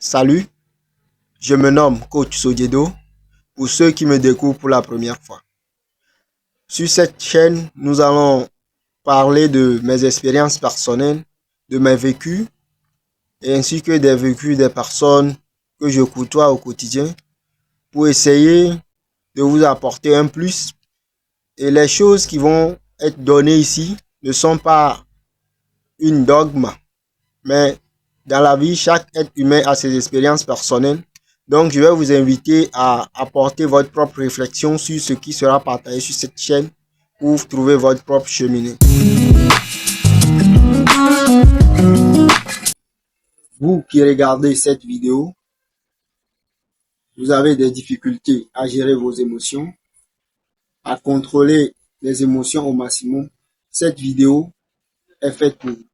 Salut, je me nomme Coach Sodiedo pour ceux qui me découvrent pour la première fois. Sur cette chaîne, nous allons parler de mes expériences personnelles, de mes vécus, ainsi que des vécus des personnes que je côtoie au quotidien pour essayer de vous apporter un plus. Et les choses qui vont être données ici ne sont pas une dogme, mais dans la vie, chaque être humain a ses expériences personnelles. Donc, je vais vous inviter à apporter votre propre réflexion sur ce qui sera partagé sur cette chaîne pour trouver votre propre cheminée. Vous qui regardez cette vidéo, vous avez des difficultés à gérer vos émotions, à contrôler les émotions au maximum. Cette vidéo est faite pour vous.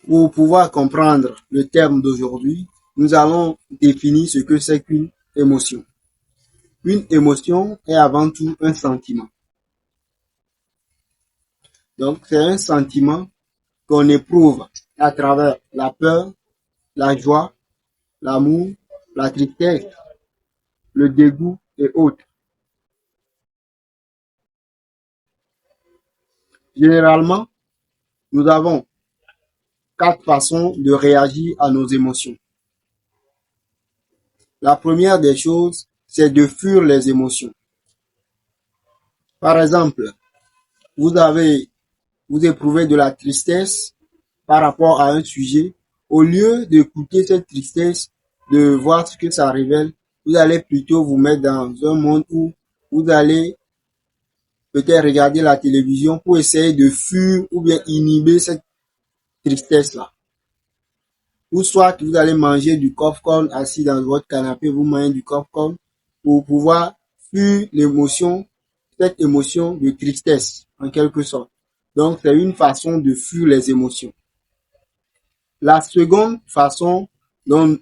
Pour pouvoir comprendre le terme d'aujourd'hui, nous allons définir ce que c'est qu'une émotion. Une émotion est avant tout un sentiment. Donc, c'est un sentiment qu'on éprouve à travers la peur, la joie, l'amour, la tristesse, le dégoût et autres. Généralement, nous avons 4 façons de réagir à nos émotions. La première des choses, c'est de fuir les émotions. Par exemple, vous éprouvez de la tristesse par rapport à un sujet. Au lieu d'écouter cette tristesse, de voir ce que ça révèle, vous allez plutôt vous mettre dans un monde où vous allez peut-être regarder la télévision pour essayer de fuir ou bien inhiber cette tristesse-là. Ou soit vous allez manger du popcorn assis dans votre canapé, vous mangez du popcorn pour pouvoir fuir l'émotion, cette émotion de tristesse, en quelque sorte. Donc, c'est une façon de fuir les émotions. La seconde façon dont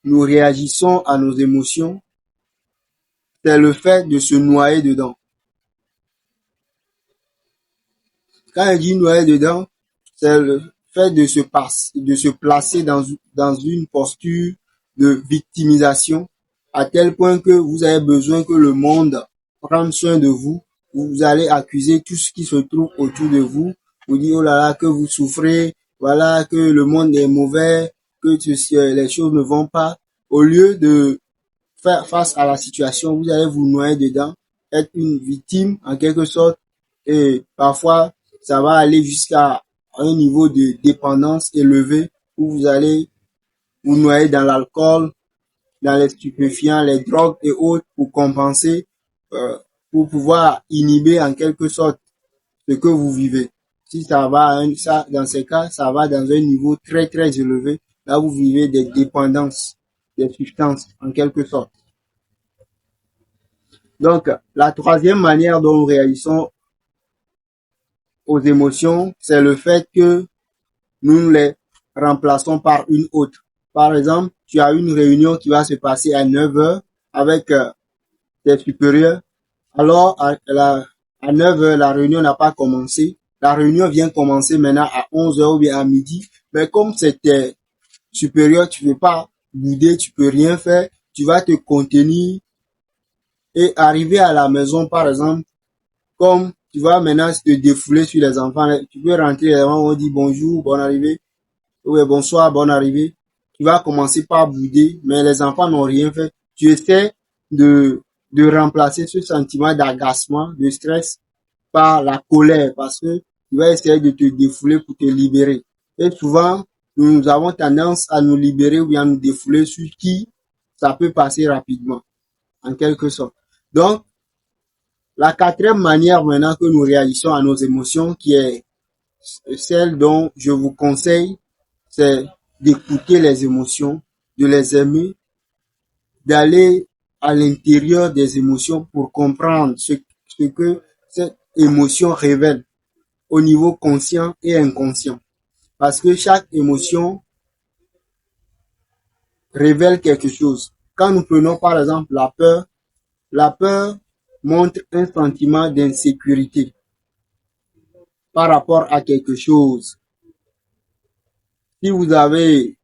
nous réagissons à nos émotions, c'est le fait de se noyer dedans. Quand je dis noyer dedans, c'est le fait de se placer dans une posture de victimisation, à tel point que vous avez besoin que le monde prenne soin de vous. Vous allez accuser tout ce qui se trouve autour de vous. Vous dites, oh là là, que vous souffrez, voilà, que le monde est mauvais, que les choses ne vont pas. Au lieu de faire face à la situation, vous allez vous noyer dedans, être une victime en quelque sorte, et parfois ça va aller jusqu'à un niveau de dépendance élevé où vous allez vous noyer dans l'alcool, dans les stupéfiants, les drogues et autres pour compenser, pour pouvoir inhiber en quelque sorte ce que vous vivez. Si ça va, dans ces cas, ça va dans un niveau très très élevé. Là, vous vivez des dépendances, des substances en quelque sorte. Donc, la troisième manière dont nous réagissons aux émotions, c'est le fait que nous les remplaçons par une autre. Par exemple, tu as une réunion qui va se passer à 9 heures avec tes supérieurs. Alors, à 9 heures, la réunion n'a pas commencé. La réunion vient commencer maintenant à 11 heures ou bien à midi. Mais comme c'est tes supérieurs, tu ne peux pas bouder, tu peux rien faire. Tu vas te contenir et arriver à la maison, par exemple, comme tu vas maintenant te défouler sur les enfants. Tu peux rentrer, les enfants vont dire bonjour, bonne arrivée. Oui, bonsoir, bonne arrivée. Tu vas commencer par bouder, mais les enfants n'ont rien fait. Tu essaies de remplacer ce sentiment d'agacement, de stress par la colère, parce que tu vas essayer de te défouler pour te libérer. Et souvent, nous avons tendance à nous libérer ou bien à nous défouler sur qui ça peut passer rapidement, en quelque sorte. Donc, la quatrième manière maintenant que nous réagissons à nos émotions, qui est celle dont je vous conseille, c'est d'écouter les émotions, de les aimer, d'aller à l'intérieur des émotions pour comprendre ce que cette émotion révèle au niveau conscient et inconscient. Parce que chaque émotion révèle quelque chose. Quand nous prenons par exemple la peur montre un sentiment d'insécurité par rapport à quelque chose. Si vous avez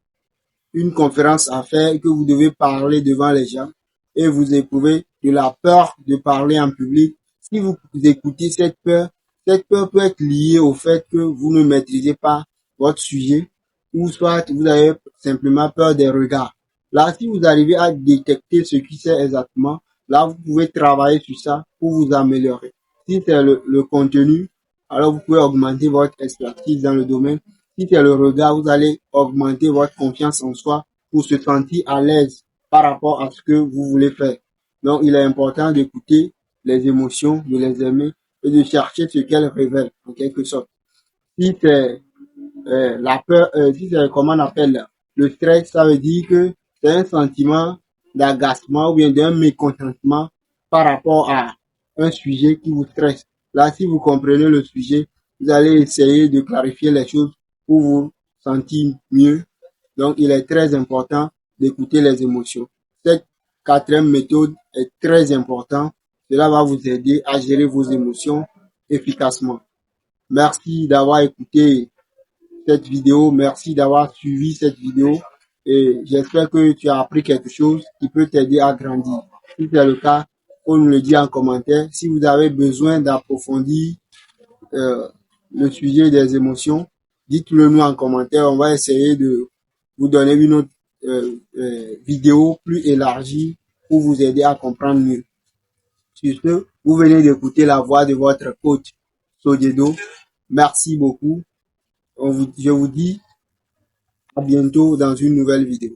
une conférence à faire, que vous devez parler devant les gens et vous éprouvez de la peur de parler en public, si vous écoutez cette peur peut être liée au fait que vous ne maîtrisez pas votre sujet ou soit vous avez simplement peur des regards. Là, si vous arrivez à détecter ce qui c'est exactement, là, vous pouvez travailler sur ça pour vous améliorer. Si c'est le contenu, alors vous pouvez augmenter votre expertise dans le domaine. Si c'est le regard, vous allez augmenter votre confiance en soi pour se sentir à l'aise par rapport à ce que vous voulez faire. Donc, il est important d'écouter les émotions, de les aimer et de chercher ce qu'elles révèlent, en quelque sorte. Si c'est la peur, si c'est comment on appelle le stress, ça veut dire que c'est un sentiment d'agacement ou bien d'un mécontentement par rapport à un sujet qui vous stresse. Là, si vous comprenez le sujet, vous allez essayer de clarifier les choses pour vous sentir mieux. Donc, il est très important d'écouter les émotions. Cette quatrième méthode est très importante. Cela va vous aider à gérer vos émotions efficacement. Merci d'avoir écouté cette vidéo. Merci d'avoir suivi cette vidéo et j'espère que tu as appris quelque chose qui peut t'aider à grandir. Si c'est le cas, on nous le dit en commentaire. Si vous avez besoin d'approfondir le sujet des émotions, dites-le nous en commentaire. On va essayer de vous donner une autre vidéo plus élargie pour vous aider à comprendre mieux. Sur ce, vous venez d'écouter la voix de votre coach Sojedo. Merci beaucoup. Je vous dis à bientôt dans une nouvelle vidéo.